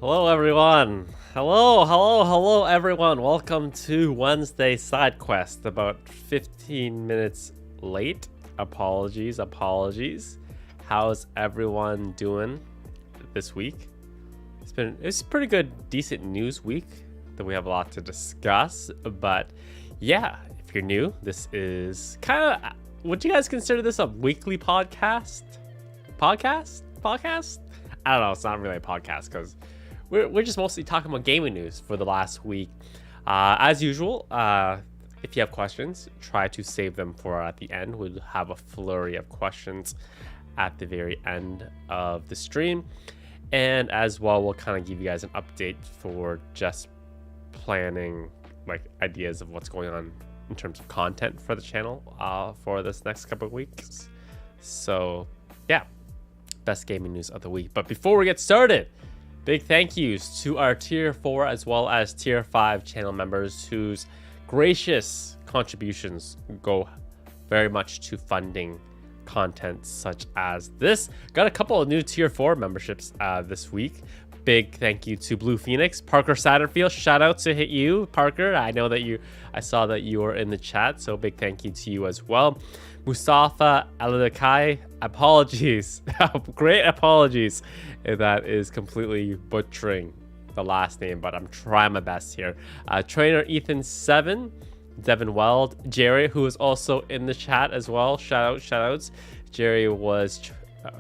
Hello, everyone. Hello, everyone. Welcome to Wednesday Side Quest. About 15 minutes late. Apologies. How's everyone doing this week? It's a pretty good, decent news week that we have a lot to discuss. But yeah, if you're new, this is kind of. Would you guys consider this a weekly podcast? Podcast? I don't know. It's not really a podcast because we're just mostly talking about gaming news for the last week. As usual, if you have questions, try to save them for at the end. We'll have a flurry of questions at the very end of the stream. And as well, we'll kind of give you guys an update for just planning like ideas of what's going on in terms of content for the channel for this next couple of weeks. So yeah, best gaming news of the week. But before we get started, big thank yous to our Tier 4 as well as Tier 5 channel members whose gracious contributions go very much to funding content such as this. Got a couple of new Tier 4 memberships this week. Big thank you to Blue Phoenix, Parker Satterfield. Shout out to hit you, Parker. I saw that you were in the chat, so big thank you to you as well. Mustafa Aladakai, apologies. Great apologies if that is completely butchering the last name, but I'm trying my best here. Trainer Ethan7, Devin Weld, Jerry, who is also in the chat as well. Shout outs. Jerry was,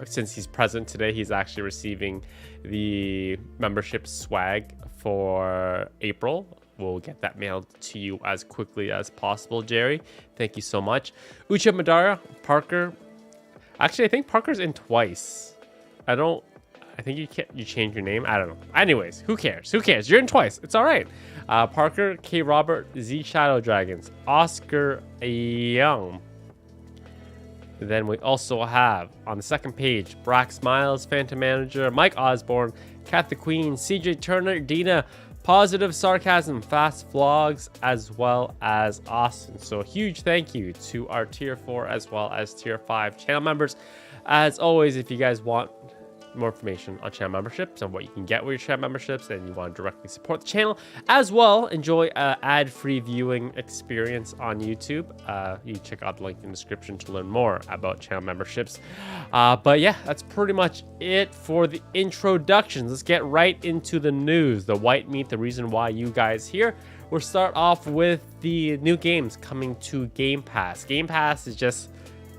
since he's present today, he's actually receiving the membership swag for April. We'll get that mailed to you as quickly as possible, Jerry. Thank you so much. Ucha Madara, Parker. Actually, I think Parker's in twice. I think you change your name. I don't know. Anyways, who cares? You're in twice. It's all right. Parker, K. Robert, Z Shadow Dragons, Oscar Young. Then we also have on the second page Brax Miles, Phantom Manager, Mike Osborne, Kat the Queen, CJ Turner, Dina, Positive Sarcasm, Fast Vlogs, as well as Austin. So a huge thank you to our Tier 4 as well as Tier 5 channel members. As always, if you guys want more information on channel memberships and what you can get with your channel memberships and you want to directly support the channel, as well enjoy an ad-free viewing experience on YouTube, you check out the link in the description to learn more about channel memberships. But yeah, that's pretty much it for the introductions. Let's get right into the news, the white meat, the reason why you guys here. We'll start off with the new games coming to Game Pass. Game Pass is just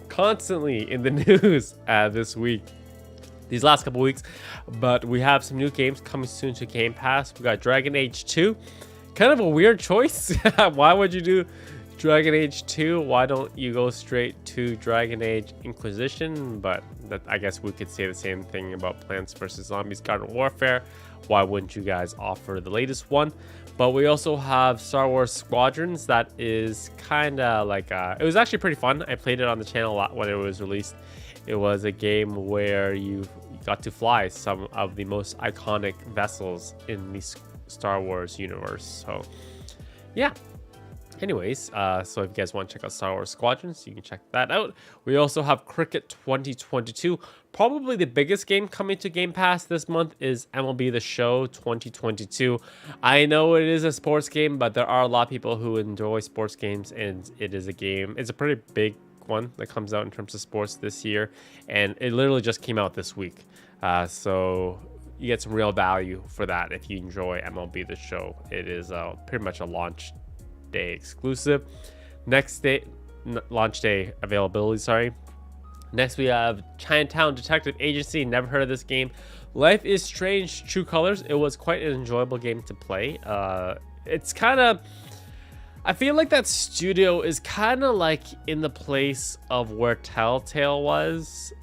constantly in the news this week, these last couple weeks, but we have some new games coming soon to Game Pass. We got Dragon Age 2, kind of a weird choice. Why would you do Dragon Age 2? Why don't you go straight to Dragon Age Inquisition? But I guess we could say the same thing about Plants vs. Zombies Garden Warfare. Why wouldn't you guys offer the latest one? But we also have Star Wars Squadrons. That is kind of like it was actually pretty fun. I played it on the channel a lot when it was released. It was a game where you got to fly some of the most iconic vessels in the Star Wars universe. So yeah, anyways, so if you guys want to check out Star Wars Squadrons, you can check that out. We also have Cricket 2022. Probably the biggest game coming to Game Pass this month is MLB The Show 2022. I know it is a sports game, but there are a lot of people who enjoy sports games, and it is a game. It's a pretty big one that comes out in terms of sports this year, and it literally just came out this week. So you get some real value for that if you enjoy MLB The Show. It is pretty much a launch day exclusive. Launch day availability, sorry. Next we have Chinatown Detective Agency. Never heard of this game. Life is Strange True Colors. It was quite an enjoyable game to play. It's kind of, I feel like that studio is kind of like in the place of where Telltale was,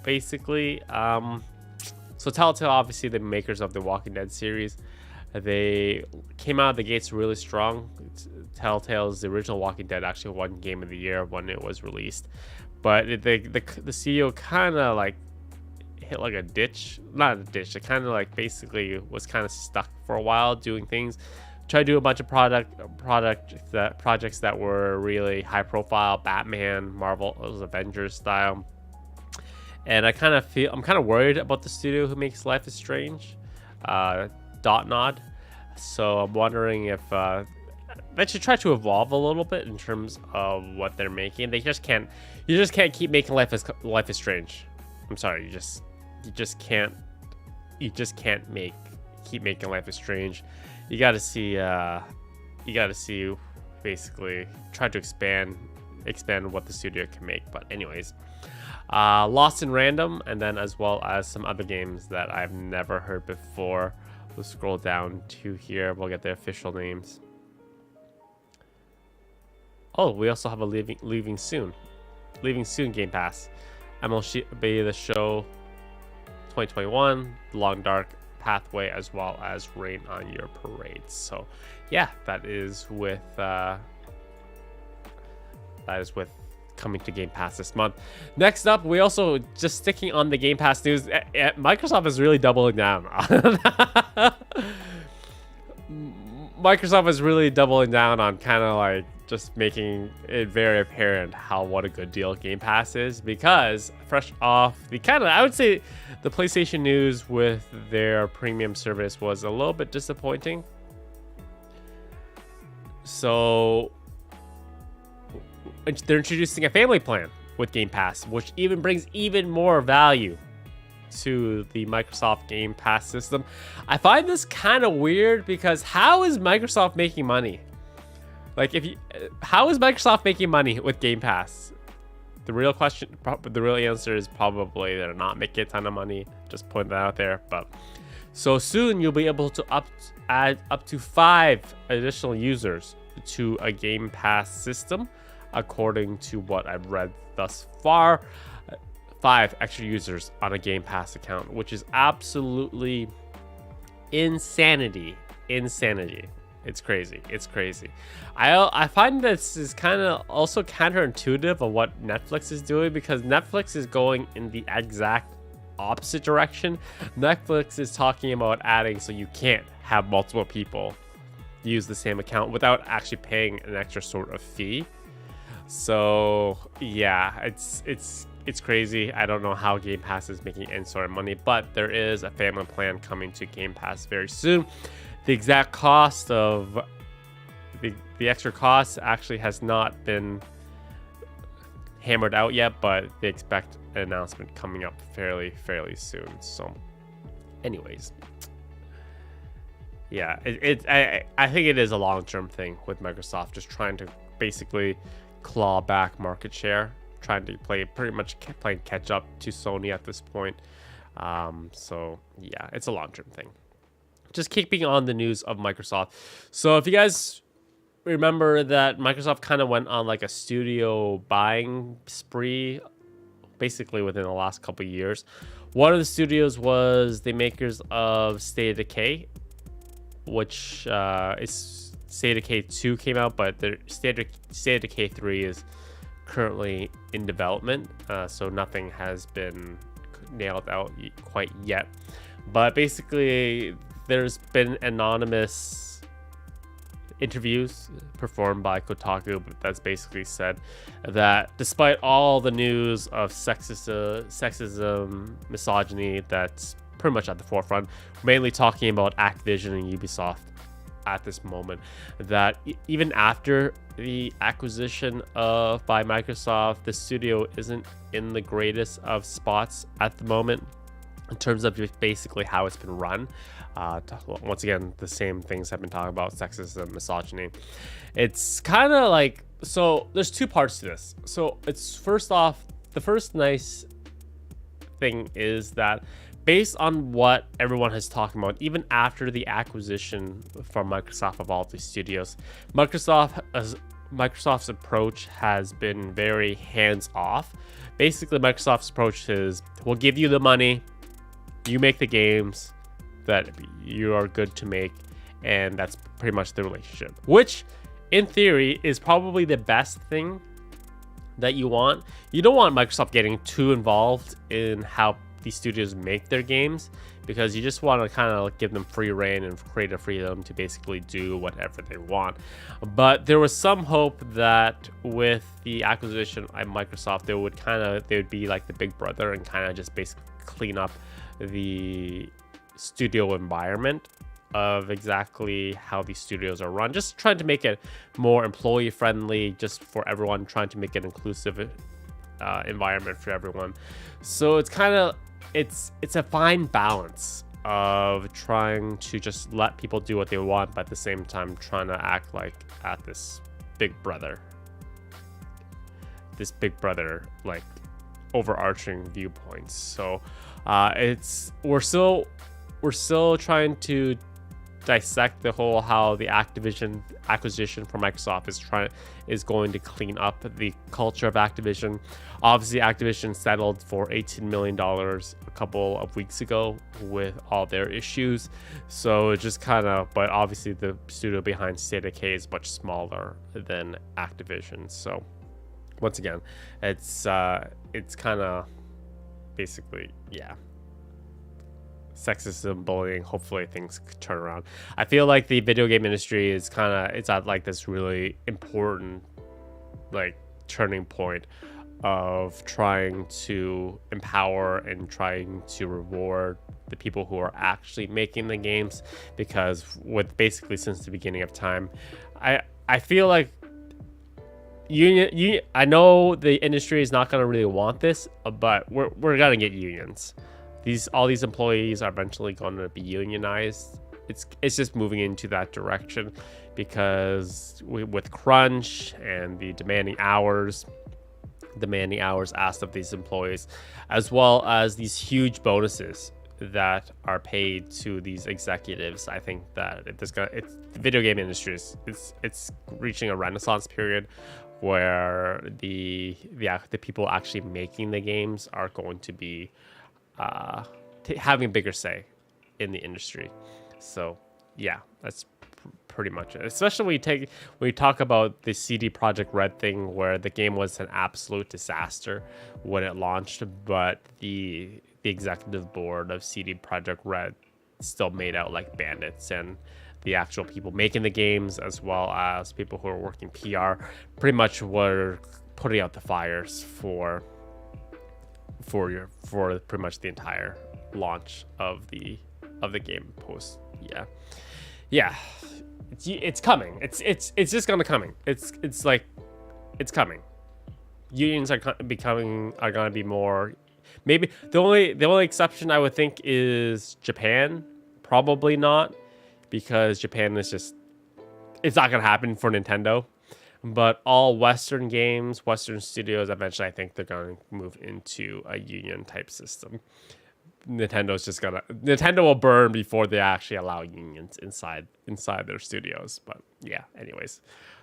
basically. So Telltale, obviously the makers of the Walking Dead series, they came out of the gates really strong. Telltale's original Walking Dead actually won Game of the Year when it was released, but the studio kind of like hit like a ditch, not a ditch. It kind of like basically was kind of stuck for a while doing things. Try to do a bunch of projects that were really high profile, Batman, Marvel, Avengers style. And I'm kind of worried about the studio who makes Life is Strange. Nod. So I'm wondering if they should try to evolve a little bit in terms of what they're making. They just can't. You just can't keep making Life is Strange. I'm sorry. You just can't keep making Life is Strange. You got to see. Basically try to expand what the studio can make. But anyways, Lost in Random, and then as well as some other games that I've never heard before. We'll scroll down to here. We'll get the official names. Oh, we also have a Leaving Soon Game Pass. MLB The Show 2021, Long Dark Pathway, as well as Rain on Your Parade. So yeah, that is with coming to Game Pass this month. Next up, we also, just sticking on the Game Pass news, Microsoft is really doubling down. Microsoft is really doubling down on kind of like just making it very apparent what a good deal Game Pass is, because fresh off the I would say the PlayStation news with their premium service was a little bit disappointing. So they're introducing a family plan with Game Pass, which even brings even more value to the Microsoft Game Pass system. I find this kind of weird, because how is Microsoft making money? Like, how is Microsoft making money with Game Pass? The real answer is probably they're not making a ton of money. Just putting that out there. But so soon you'll be able to add up to 5 additional users to a Game Pass system, according to what I've read thus far. 5 extra users on a Game Pass account, which is absolutely insanity. It's crazy. I find this is kind of also counterintuitive of what Netflix is doing, because Netflix is going in the exact opposite direction. Netflix is talking about adding so you can't have multiple people use the same account without actually paying an extra sort of fee. So yeah, it's crazy. I don't know how Game Pass is making any sort of money, but there is a family plan coming to Game Pass very soon. The exact cost of the extra cost actually has not been hammered out yet, but they expect an announcement coming up fairly soon. So anyways, yeah, I think it is a long-term thing with Microsoft, just trying to basically claw back market share, trying to playing catch up to Sony at this point. So yeah, it's a long-term thing. Just keeping on the news of Microsoft. So if you guys remember that Microsoft kind of went on like a studio buying spree basically within the last couple of years. One of the studios was the makers of State of Decay, which is State of Decay 2 came out, but the State of Decay 3 is currently in development, so nothing has been nailed out quite yet. But basically, there's been anonymous interviews performed by Kotaku that's basically said that despite all the news of sexism, misogyny that's pretty much at the forefront, mainly talking about Activision and Ubisoft at this moment, that even after the acquisition by Microsoft, the studio isn't in the greatest of spots at the moment in terms of just basically how it's been run. Once again, the same things I've been talking about, sexism, misogyny. It's kind of like, so there's 2 parts to this. So it's first off, the first nice thing is that based on what everyone has talked about, even after the acquisition from Microsoft of all these studios, Microsoft's approach has been very hands-off. Basically, Microsoft's approach is, we'll give you the money, you make the games that you are good to make, and that's pretty much the relationship, which in theory is probably the best thing that you want. You don't want Microsoft getting too involved in how these studios make their games, because you just want to kind of give them free reign and creative freedom to basically do whatever they want. But there was some hope that with the acquisition by Microsoft, they would be like the big brother and kind of just basically clean up the studio environment of exactly how these studios are run, just trying to make it more employee friendly, just for everyone, trying to make it inclusive environment for everyone. So it's kind of it's a fine balance of trying to just let people do what they want, but at the same time trying to act like at this big brother like overarching viewpoints. So we're still trying to dissect the whole how the Activision acquisition from Microsoft is going to clean up the culture of Activision. Obviously, Activision settled for $18 million a couple of weeks ago with all their issues. So it just kind of, but obviously the studio behind State of Decay is much smaller than Activision. So once again, it's kind of basically, yeah, sexism, bullying. Hopefully things turn around. I feel like the video game industry is it's at like this really important like turning point of trying to empower and trying to reward the people who are actually making the games, because with basically since the beginning of time, I feel like I know the industry is not going to really want this, but we're gonna get unions. All these employees are eventually going to be unionized. It's just moving into that direction, because with crunch and the demanding hours asked of these employees, as well as these huge bonuses that are paid to these executives. I think that the video game industry it's reaching a renaissance period where the people actually making the games are going to be having a bigger say in the industry. So yeah, that's pretty much it. Especially when you talk about the CD Projekt Red thing, where the game was an absolute disaster when it launched, but the executive board of CD Projekt Red still made out like bandits, and the actual people making the games, as well as people who are working PR, pretty much were putting out the fires for pretty much the entire launch of the game post. Yeah, it's coming. It's just gonna coming. It's like it's coming. Unions are gonna be more. Maybe the only exception I would think is Japan. Probably not, because Japan is just, it's not gonna happen for Nintendo. But all Western games, Western studios, eventually I think they're going to move into a union type system. Nintendo will burn before they actually allow unions inside their studios. But yeah, anyways,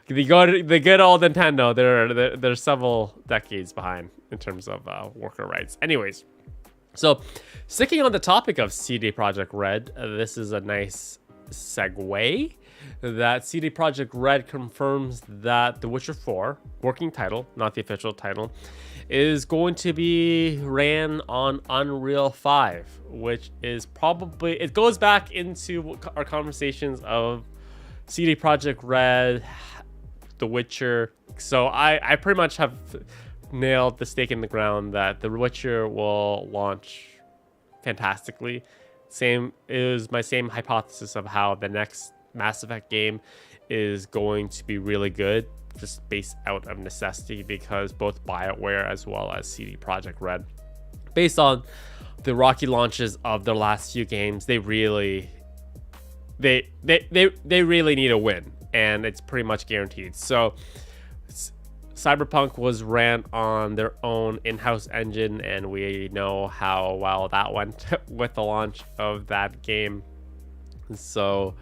the good old Nintendo, they're several decades behind in terms of worker rights. Anyways, so sticking on the topic of CD Projekt Red, this is a nice segue. That CD Projekt Red confirms that The Witcher 4, working title, not the official title, is going to be ran on Unreal 5, which is probably, it goes back into our conversations of CD Projekt Red, The Witcher. So I pretty much have nailed the stake in the ground that The Witcher will launch fantastically. It was my same hypothesis of how the next Mass Effect game is going to be really good, just based out of necessity, because both BioWare as well as CD Projekt Red, based on the rocky launches of their last few games, they really need a win, and it's pretty much guaranteed. So Cyberpunk was ran on their own in-house engine, and we know how well that went with the launch of that game. So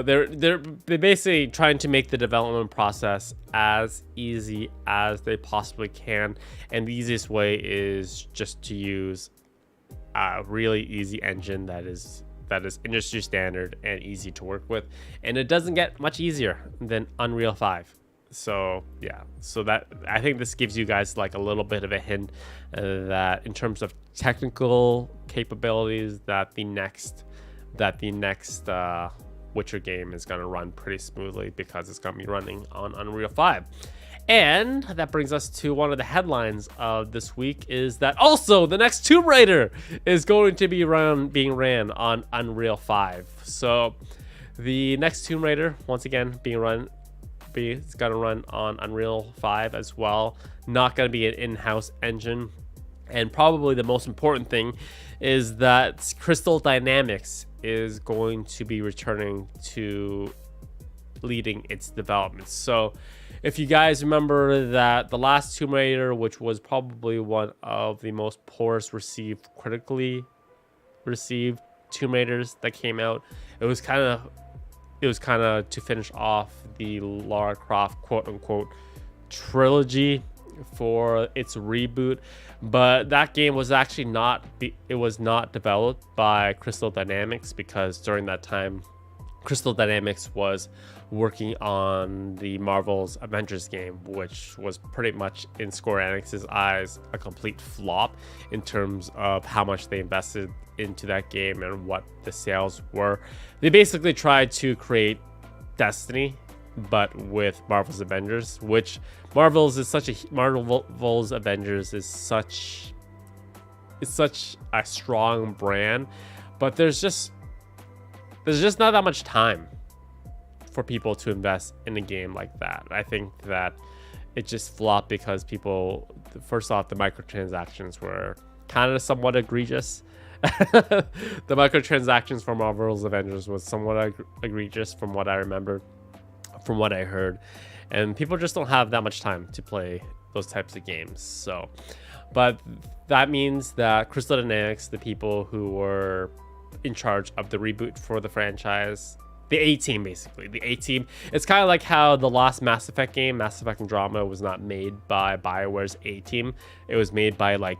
they're basically trying to make the development process as easy as they possibly can, and the easiest way is just to use a really easy engine that is industry standard and easy to work with, and it doesn't get much easier than Unreal 5. So yeah, so that, I think this gives you guys like a little bit of a hint that in terms of technical capabilities, that the next Witcher game is going to run pretty smoothly, because it's going to be running on Unreal 5. And that brings us to one of the headlines of this week is that also the next Tomb Raider is going to be being ran on Unreal 5. So the next Tomb Raider, once again, it's going to run on Unreal 5 as well. Not going to be an in-house engine. And probably the most important thing is that Crystal Dynamics is going to be returning to leading its development. So if you guys remember that the last Tomb Raider, which was probably one of the most critically received Tomb Raiders that came out, it was kind of to finish off the Lara Croft quote unquote trilogy for its reboot. But that game was actually not developed by Crystal Dynamics, because during that time Crystal Dynamics was working on the Marvel's Avengers game, which was pretty much in Square Enix's eyes a complete flop in terms of how much they invested into that game and what the sales were. They basically tried to create Destiny, but with Marvel's Avengers, which Marvel's Avengers is such a strong brand, but there's just not that much time for people to invest in a game like that. I think that it just flopped because first off, the microtransactions were kind of somewhat egregious. The microtransactions for Marvel's Avengers was somewhat egregious from what I remember, from what I heard, and people just don't have that much time to play those types of games. So, but that means that Crystal Dynamics, the people who were in charge of the reboot for the franchise, the A-Team, basically. The A-Team. It's kind of like how the last Mass Effect game, Mass Effect Andromeda, was not made by BioWare's A-Team. It was made by like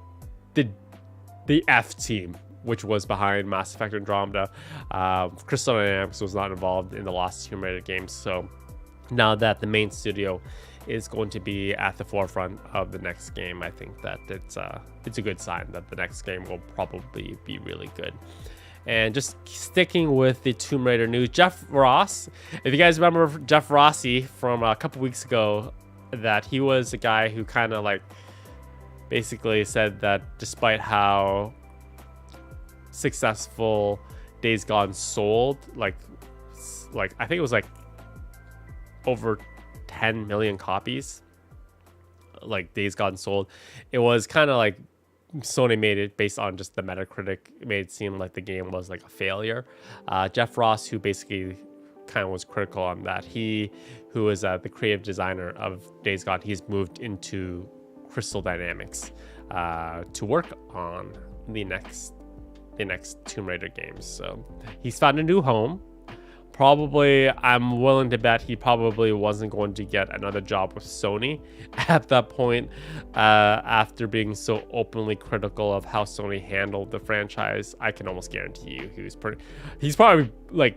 the F-Team, which was behind Mass Effect Andromeda. Crystal Dynamics was not involved in the last Tomb Raider games. So now that the main studio is going to be at the forefront of the next game, I think that it's a good sign that the next game will probably be really good. And just sticking with the Tomb Raider news, Jeff Ross, if you guys remember Jeff Rossi from a couple weeks ago, that he was a guy who kind of like basically said that despite how successful Days Gone sold, like I think it was like over 10 million copies, like Days Gone sold, it was kind of like Sony made it based on just the Metacritic, made it seem like the game was like a failure. Jeff Ross, who basically kind of was critical on that, who is the creative designer of Days Gone, he's moved into Crystal Dynamics to work on the next Tomb Raider games. So he's found a new home. Probably, I'm willing to bet he probably wasn't going to get another job with Sony at that point, after being so openly critical of how Sony handled the franchise. I can almost guarantee you he's probably like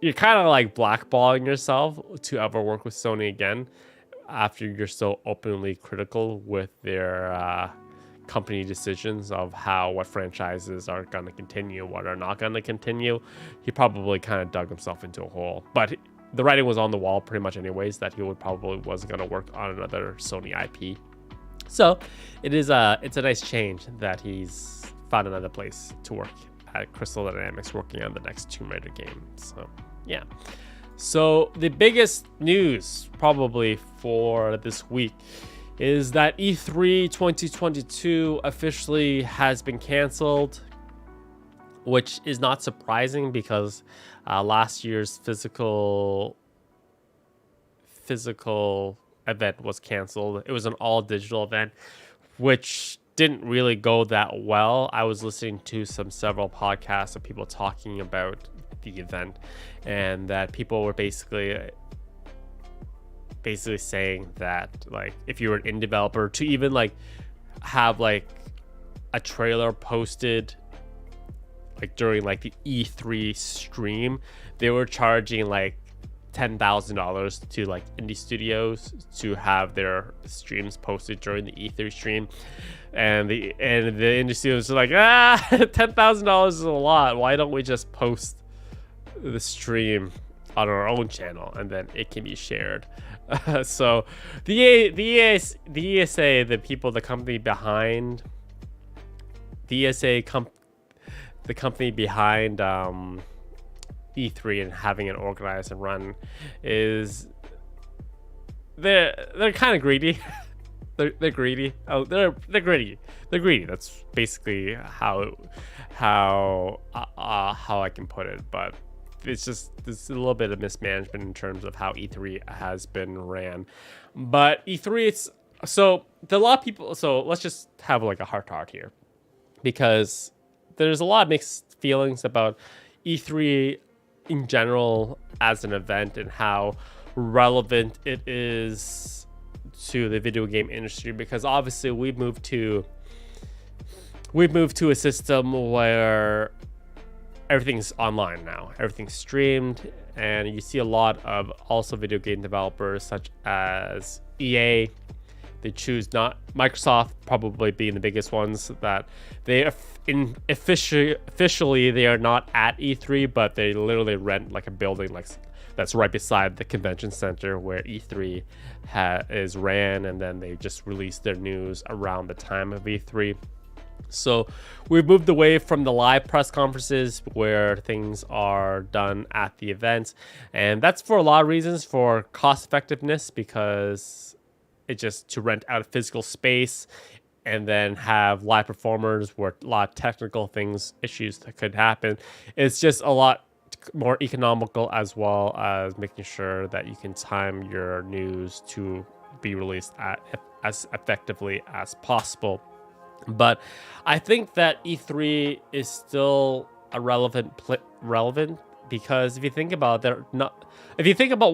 you're kind of like blackballing yourself to ever work with Sony again after you're so openly critical with their company decisions of what franchises are going to continue, what are not going to continue. He probably kind of dug himself into a hole, but the writing was on the wall pretty much anyways that he wasn't going to work on another Sony IP. So it's a nice change that he's found another place to work at Crystal Dynamics, working on the next Tomb Raider game. So yeah. So the biggest news probably for this week is that E3 2022 officially has been canceled, which is not surprising because last year's physical event was canceled. It was an all digital event, which didn't really go that well. I was listening to several podcasts of people talking about the event, and that people were basically saying that like if you were an indie developer to even like have like a trailer posted like during like the E3 stream, they were charging like $10,000 to like indie studios to have their streams posted during the E3 stream, and the indie studios are like, $10,000 is a lot. Why don't we just post the stream on our own channel, and then it can be shared. So the ESA, the people, the company behind the company behind E3 and having it organized and run, is they're kind of greedy. They're greedy. Oh, they're greedy. They're greedy. That's basically how I can put it. But it's just there's a little bit of mismanagement in terms of how E3 has been ran. But E3, it's so there are a lot of people. So let's just have like a heart to heart here, because there's a lot of mixed feelings about E3 in general as an event and how relevant it is to the video game industry, because obviously we've moved to a system where everything's online now, everything's streamed, and you see a lot of also video game developers such as EA. They choose not Microsoft, probably being the biggest ones, that they officially they are not at E3, but they literally rent like a building like that's right beside the convention center where E3 is ran, and then they just release their news around the time of E3. So we've moved away from the live press conferences where things are done at the events, and that's for a lot of reasons. For cost effectiveness, because it's just to rent out a physical space and then have live performers where a lot of technical issues that could happen. It's just a lot more economical, as well as making sure that you can time your news to be released as effectively as possible. But I think that E3 is still a relevant because if you think about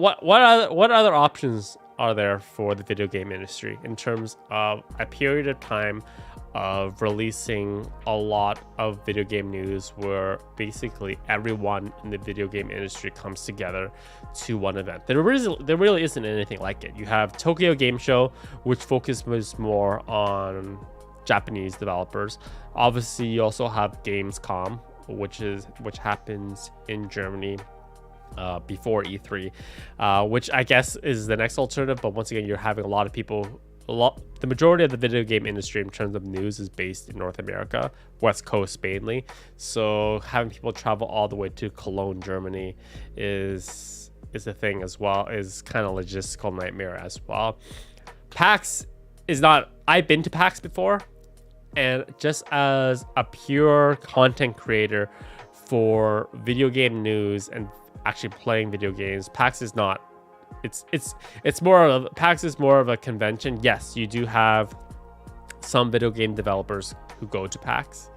what other options are there for the video game industry in terms of a period of time of releasing a lot of video game news where basically everyone in the video game industry comes together to one event. There really isn't anything like it. You have Tokyo Game Show, which focuses more on Japanese developers. Obviously, you also have Gamescom, which happens in Germany before E3, which I guess is the next alternative. But once again, you're having a lot of people. The majority of the video game industry in terms of news is based in North America, West Coast mainly. So having people travel all the way to Cologne, Germany is a thing as well, is kind of logistical nightmare as well. PAX is not, I've been to PAX before, and just as a pure content creator for video game news and actually playing video games, PAX is not. It's more of PAX is more of a convention. Yes, you do have some video game developers who go to PAX,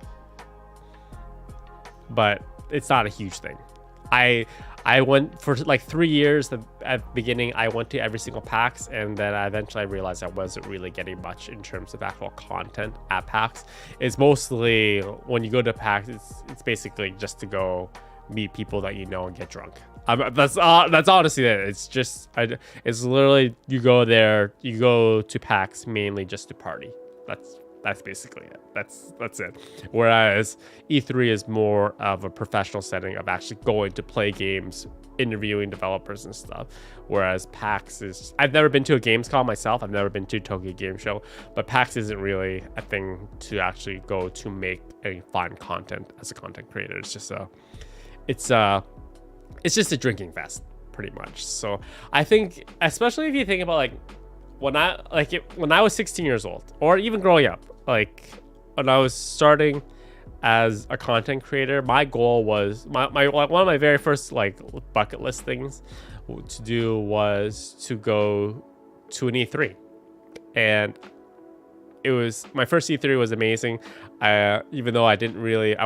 but it's not a huge thing. I went for like 3 years. At the beginning, I went to every single PAX, and then I eventually realized I wasn't really getting much in terms of actual content at PAX. It's mostly when you go to PAX, it's basically just to go meet people that you know and get drunk. That's honestly it. It's literally you go to PAX mainly just to party. That's basically it. That's it. Whereas E3 is more of a professional setting of actually going to play games, interviewing developers and stuff. Whereas PAX is, I've never been to a Gamescom myself. I've never been to Tokyo Game Show, but PAX isn't really a thing to actually go to make any fun content as a content creator. It's just a drinking fest, pretty much. So I think, especially if you think about like when I was 16 years old, or even growing up, like when I was starting as a content creator, my goal was one of my very first like bucket list things to do was to go to an E3, and it was my first E3 was amazing. Even though I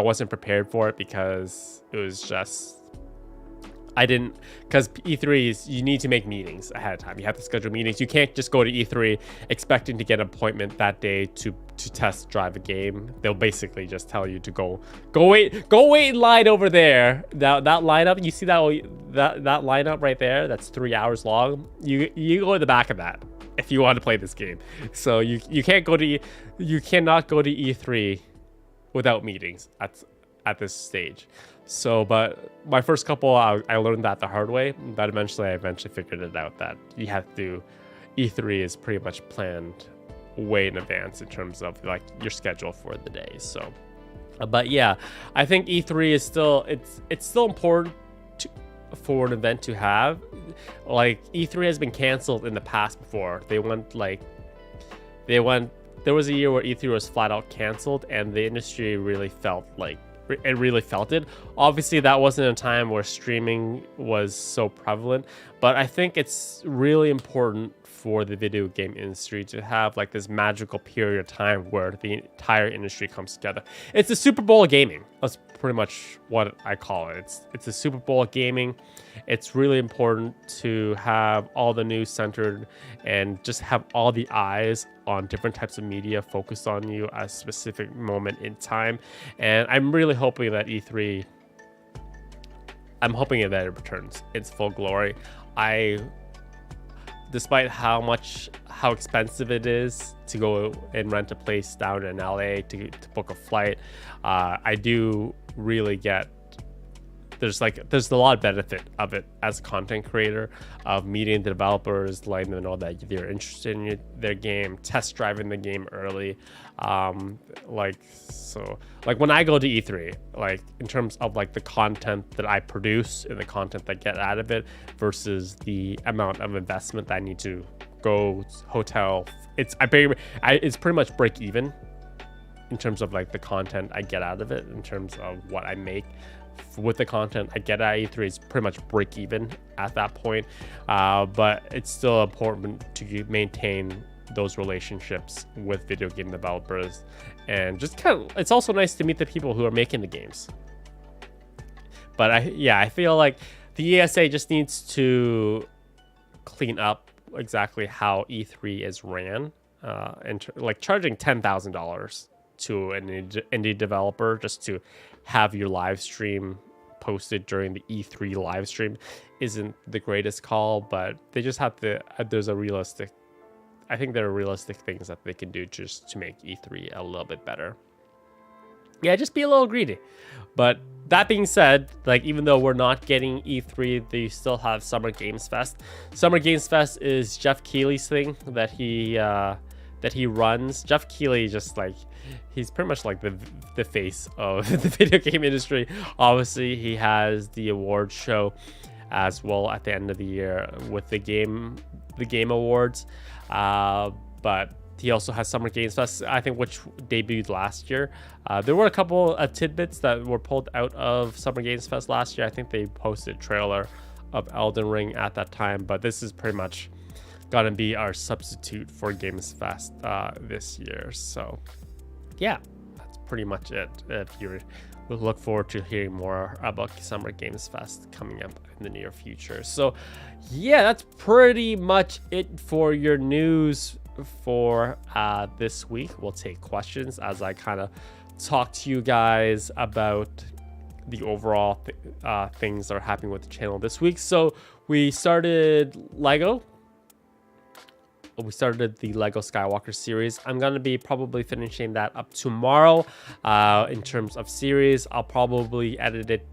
wasn't prepared for it because it was just. Because E3 is, you need to make meetings ahead of time. You have to schedule meetings. You can't just go to E3 expecting to get an appointment that day to test drive a game. They'll basically just tell you to go wait in line over there. That lineup, you see that lineup right there? That's 3 hours long. You go in the back of that if you want to play this game. So you cannot go to E3 without meetings at this stage. So, but my first couple, I learned that the hard way. But eventually, I figured it out that you have to. E3 is pretty much planned way in advance in terms of like your schedule for the day. So, but yeah, I think E3 is still it's still important for an event to have. Like E3 has been canceled in the past before. There was a year where E3 was flat out canceled, and the industry really felt it. Obviously, that wasn't a time where streaming was so prevalent, but I think it's really important for the video game industry to have like this magical period of time where the entire industry comes together. It's the Super Bowl of gaming. That's pretty much what I call it. It's the Super Bowl of gaming. It's really important to have all the news centered and just have all the eyes on different types of media focused on you at a specific moment in time. And I'm really hoping that E3, I'm hoping that it returns its full glory. Despite how expensive it is to go and rent a place down in LA to book a flight, I do really get there's a lot of benefit of it as a content creator, of meeting the developers, letting them know that you're interested in their game, test driving the game early. Like when I go to E3, like in terms of like the content that I produce and the content that I get out of it versus the amount of investment that I need to go hotel, it's pretty much break even in terms of like the content I get out of it, in terms of what I make with the content I get at E3 is pretty much break even at that point. But it's still important to maintain those relationships with video game developers, and just it's also nice to meet the people who are making the games. But I feel like the ESA just needs to clean up exactly how E3 is ran, and like charging $10,000 to an indie developer just to have your live stream posted during the E3 live stream isn't the greatest call, but they just have to, I think there are realistic things that they can do just to make E3 a little bit better. Yeah, just be a little greedy. But that being said, like even though we're not getting E3, they still have Summer Games Fest. Summer Games Fest is Jeff Keighley's thing that he runs. Jeff Keighley he's pretty much like the face of the video game industry. Obviously, he has the award show as well at the end of the year with the game awards. But he also has Summer Games Fest, I think, which debuted last year. There were a couple of tidbits that were pulled out of Summer Games Fest last year. I think they posted a trailer of Elden Ring at that time, but this is pretty much gonna be our substitute for Games Fest this year. So yeah, that's pretty much it. If you will look forward to hearing more about Summer Games Fest coming up in the near future. So yeah, that's pretty much it for your news for this week. We'll take questions as I kind of talk to you guys about the overall things that are happening with the channel this week. So we started the Lego Skywalker series. I'm going to be probably finishing that up tomorrow. In terms of series, I'll probably edit it,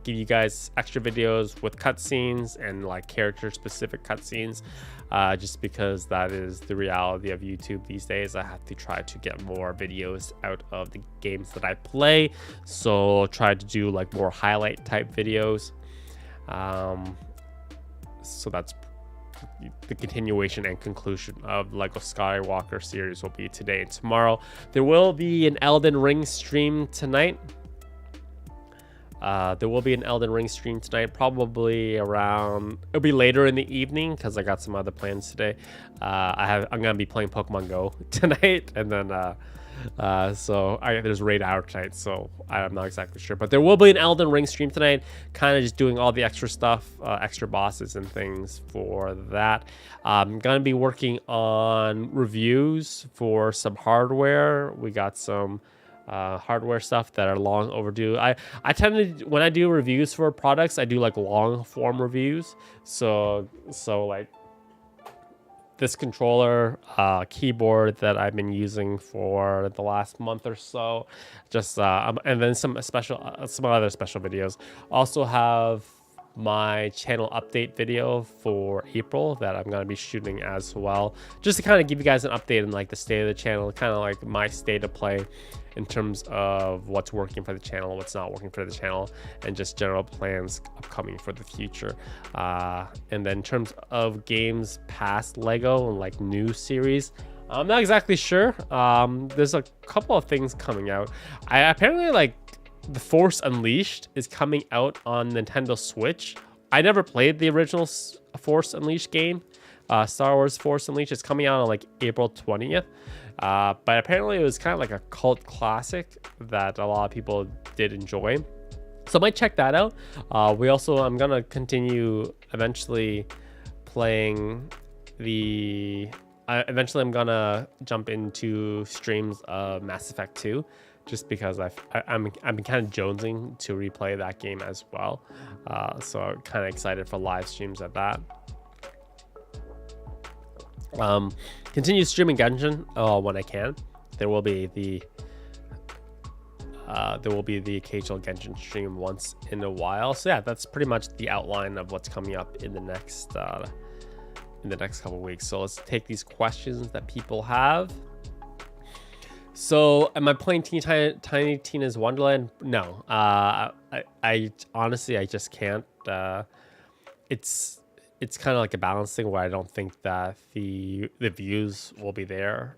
give you guys extra videos with cutscenes and like character specific cutscenes, just because that is the reality of YouTube these days. I have to try to get more videos out of the games that I play, so I'll try to do like more highlight type videos. So that's the continuation and conclusion of Lego Skywalker series will be today and tomorrow. There will be an Elden Ring stream tonight. Probably around, it'll be later in the evening because I got some other plans today. I'm gonna be playing Pokemon Go tonight, and then there's raid hour tonight, so I'm not exactly sure, but there will be an Elden Ring stream tonight, kind of just doing all the extra stuff, extra bosses and things for that. I'm gonna be working on reviews for some hardware. We got some hardware stuff that are long overdue. I tend to, when I do reviews for products, I do like long form reviews, so like this controller, keyboard that I've been using for the last month or so, just and then some other special videos. Also have my channel update video for April that I'm going to be shooting as well, just to kind of give you guys an update on like the state of the channel, kind of like my state of play in terms of what's working for the channel, what's not working for the channel, and just general plans upcoming for the future. And then in terms of games past Lego and like new series, I'm not exactly sure. There's a couple of things coming out. I apparently like The Force Unleashed is coming out on Nintendo Switch. I never played the original Force Unleashed game. Star Wars Force Unleashed is coming out on like April 20th. But apparently it was kind of like a cult classic that a lot of people did enjoy. So I might check that out. I'm going to continue eventually playing eventually I'm going to jump into streams of Mass Effect 2. Just because I've been kind of jonesing to replay that game as well, so I'm kind of excited for live streams of that. Continue streaming Genshin when I can. There will be the occasional Genshin stream once in a while. So yeah, that's pretty much the outline of what's coming up in the next couple of weeks. So let's take these questions that people have. So, am I playing Tiny Tina's Wonderland? No. I honestly, I just can't. It's kind of like a balance thing where I don't think that the views will be there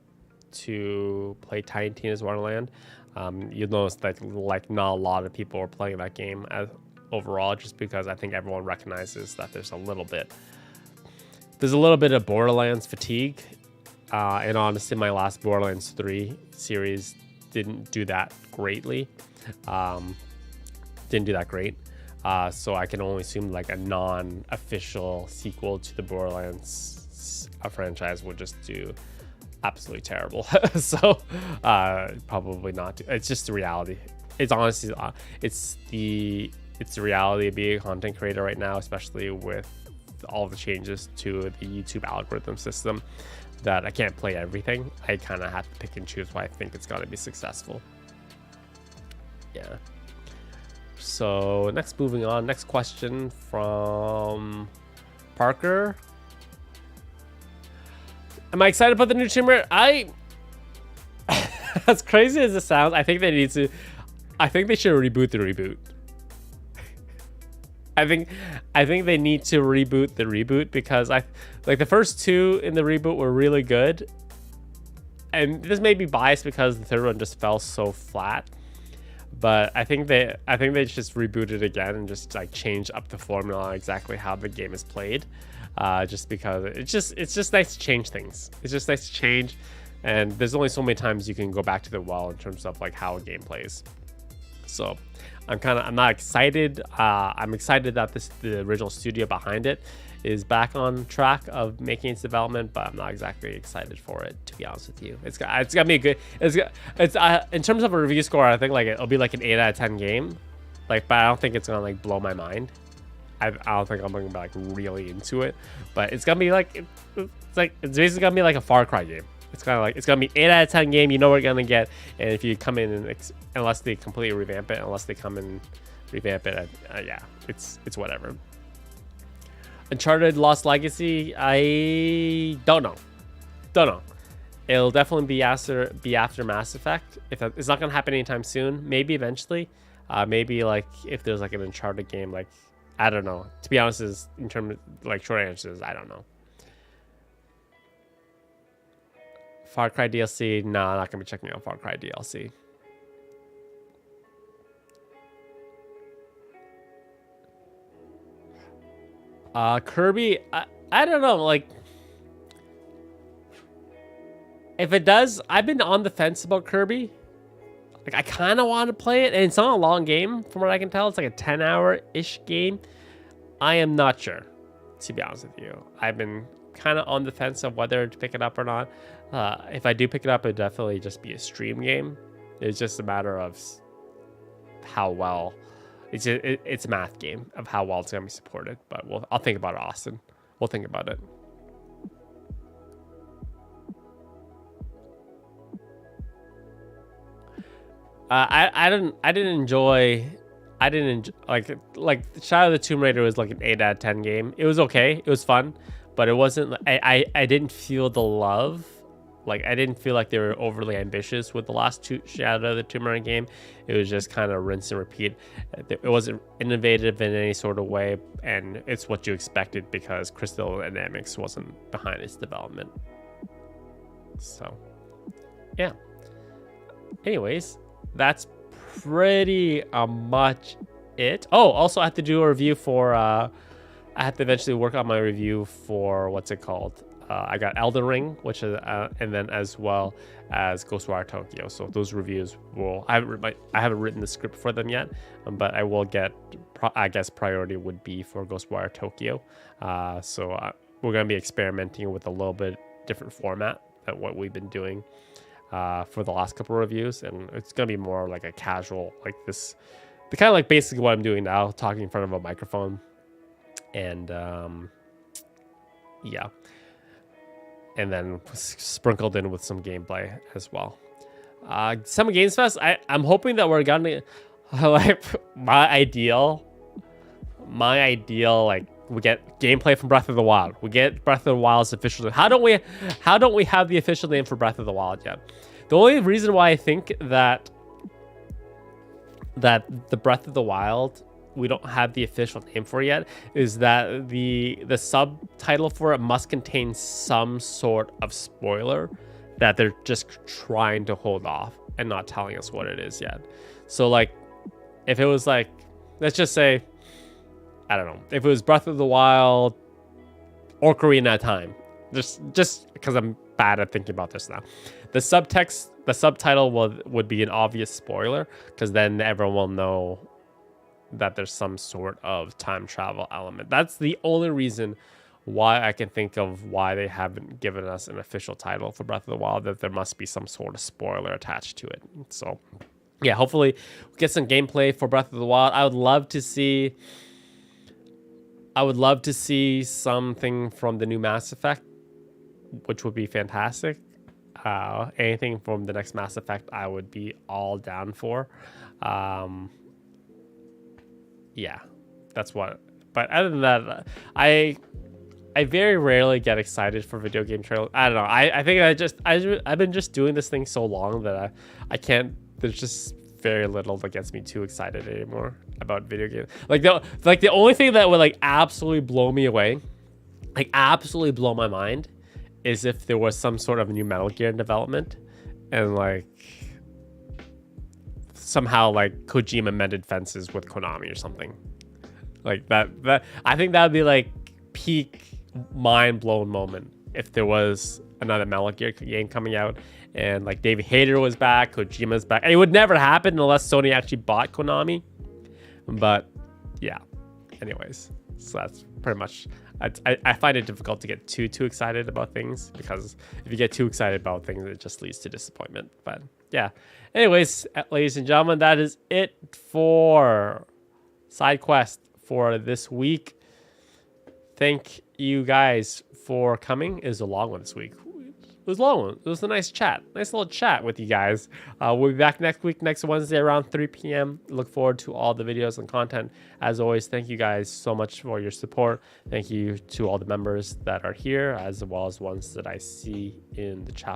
to play Tiny Tina's Wonderland. You'll notice that like not a lot of people are playing that game overall, just because I think everyone recognizes that there's a little bit of Borderlands fatigue. And honestly, my last Borderlands 3 series didn't do that greatly. So I can only assume like a non-official sequel to the Borderlands franchise would just do absolutely terrible. So probably not. It's just the reality. It's honestly, it's the reality of being a content creator right now, especially with all the changes to the YouTube algorithm system, that I can't play everything. I kind of have to pick and choose why I think it's gonna be successful. Yeah. So moving on. Next question from Parker. Am I excited about the new Tomb Raider? As crazy as it sounds, I think they should reboot the reboot. I think they need to reboot the reboot, because the first two in the reboot were really good, and this may be biased because the third one just fell so flat. But I think they just reboot it again and just like change up the formula on exactly how the game is played, just because it's just nice to change things. It's just nice to change, and there's only so many times you can go back to the well in terms of like how a game plays. So I'm not excited. I'm excited that the original studio behind it is back on track of making its development, but I'm not exactly excited for it, to be honest with you. It's gonna be a good. It's in terms of a review score, I think like it'll be like an 8 out of 10 game, but I don't think it's gonna like blow my mind. I don't think I'm gonna be like really into it, but it's gonna be like it's basically gonna be like a Far Cry game. It's gonna be 8 out of 10 game. You know what you're gonna get, and if you come in and unless they completely revamp it, yeah, it's whatever. Uncharted Lost Legacy, I don't know. It'll definitely be after Mass Effect. It's not gonna happen anytime soon. Maybe eventually. Maybe like if there's like an Uncharted game, like I don't know. To be honest, in terms of like short answers, I don't know. Far Cry DLC, no, I'm not gonna be checking out Far Cry DLC. Kirby, I don't know, like if it does, I've been on the fence about Kirby. Like I kind of want to play it, and it's not a long game from what I can tell. It's like a 10-hour-ish game. I am not sure, to be honest with you. I've been kind of on the fence of whether to pick it up or not. If I do pick it up, it'd definitely just be a stream game. It's just a matter of how well. It's a math game of how well it's gonna be supported. But I'll think about it, Austin. We'll think about it. I didn't enjoy. Like Shadow of the Tomb Raider was like an 8 out of 10 game. It was okay. It was fun, but it wasn't. I didn't feel the love. Like I didn't feel like they were overly ambitious with the last two Shadow of the Tomb Raider game. It was just kind of rinse and repeat. It wasn't innovative in any sort of way, and it's what you expected because Crystal Dynamics wasn't behind its development. So, yeah. Anyways, that's pretty much it. Oh, also I have to do a review for. I have to eventually work on my review for what's it called. I got Elden Ring, which is, and then as well as Ghostwire Tokyo. So those reviews will. I haven't written the script for them yet, but I will get. I guess priority would be for Ghostwire Tokyo. We're gonna be experimenting with a little bit different format than what we've been doing for the last couple of reviews, and it's gonna be more like a casual, like this, the kind of like basically what I'm doing now, talking in front of a microphone, and yeah. And then sprinkled in with some gameplay as well. Some Games Fest, I'm hoping that we're gonna like my ideal like we get gameplay from Breath of the Wild. We get Breath of the Wild's official name. How don't we have the official name for Breath of the Wild yet? The only reason why I think that the Breath of the Wild we don't have the official name for yet is that the subtitle for it must contain some sort of spoiler that they're just trying to hold off and not telling us what it is yet. So like if it was like, let's just say, I don't know, if it was Breath of the Wild Ocarina of Time, just because I'm bad at thinking about this now, the subtitle would be an obvious spoiler because then everyone will know that there's some sort of time travel element. That's the only reason why I can think of why they haven't given us an official title for Breath of the Wild, that there must be some sort of spoiler attached to it. So yeah, hopefully we'll get some gameplay for Breath of the Wild. I would love to see something from the new Mass Effect, which would be fantastic. Anything from the next Mass Effect I would be all down for. Yeah, that's what. But other than that, I very rarely get excited for video game trailers. I don't know. I think I've been just doing this thing so long that I can't. There's just very little that gets me too excited anymore about video games. Like the only thing that would like absolutely blow me away, like absolutely blow my mind, is if there was some sort of new Metal Gear in development, and like somehow like Kojima mended fences with Konami or something like that. I think that would be like peak mind blown moment if there was another Metal Gear game coming out and like David Hayter was back, Kojima's back. And it would never happen unless Sony actually bought Konami. But yeah, anyways, so that's pretty much. I find it difficult to get too excited about things, because if you get too excited about things, it just leads to disappointment. But yeah, anyways, ladies and gentlemen, that is it for Side Quest for this week. Thank you guys for coming. It was a long one this week. It was a long one. It was a nice little chat with you guys. We'll be back next week, next Wednesday around 3 p.m. Look forward to all the videos and content. As always, thank you guys so much for your support. Thank you to all the members that are here, as well as ones that I see in the chat.